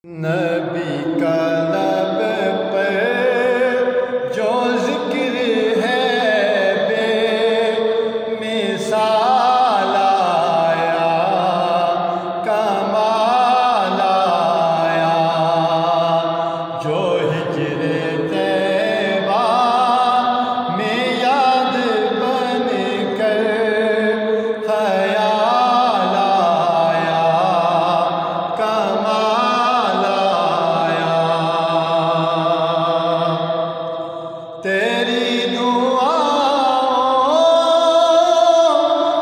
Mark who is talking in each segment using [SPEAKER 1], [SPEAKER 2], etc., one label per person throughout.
[SPEAKER 1] نبی کا لب پر جو ذکر ہے بے مثال آیا، کمال آیا، جو ہجر طیبہ میں یاد بن کر خیال آیا، کمال تیری دعاؤں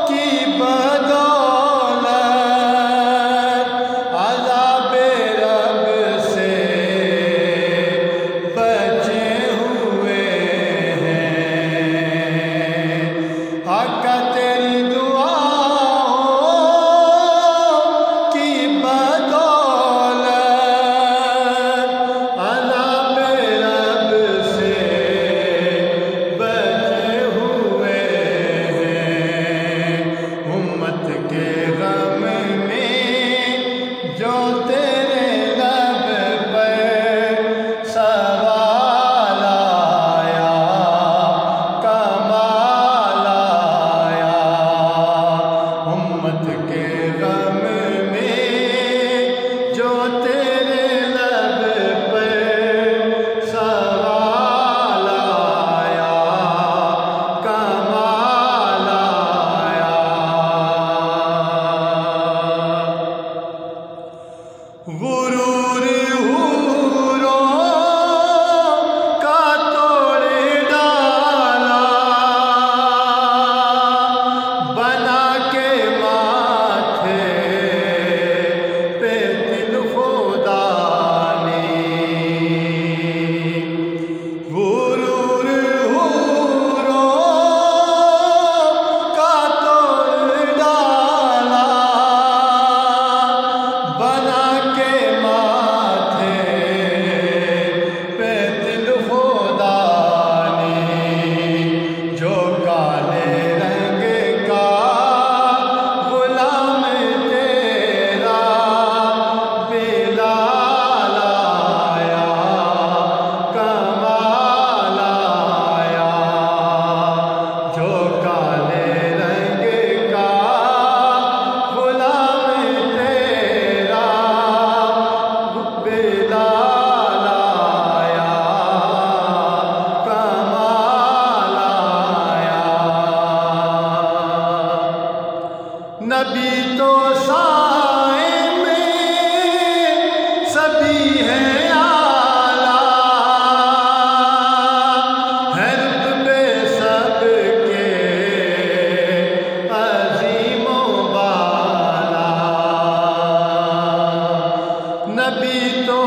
[SPEAKER 1] کی بدولت عذاب رب سے بچے ہوئے ہیں، حق تیری دعاؤں کی بدولت عذاب رب سے کے غم میں جو تیرے لب پر سوال آیا، کمال آیا، امت کے غم میں جو تیرے لب پر سوال آیا، کمال آیا۔ غرور حوروں کا توڑ ڈالا، بنا کے ماتھے پہ دل خدا نے، غرور حوروں کا توڑ ڈالا، بنا کے ماتھے پہ دل خدا نے، جو کالے رنگ کا غلام تیرا بلال آیا، کمال آیا، جو کالے رنگ کا غلام تیرا بلال آیا، کمال آیا۔ نبی تو سائے میں سبھی ہے اعلیٰ، ہے رتبے سب کے عظیم و بالا، نبی تو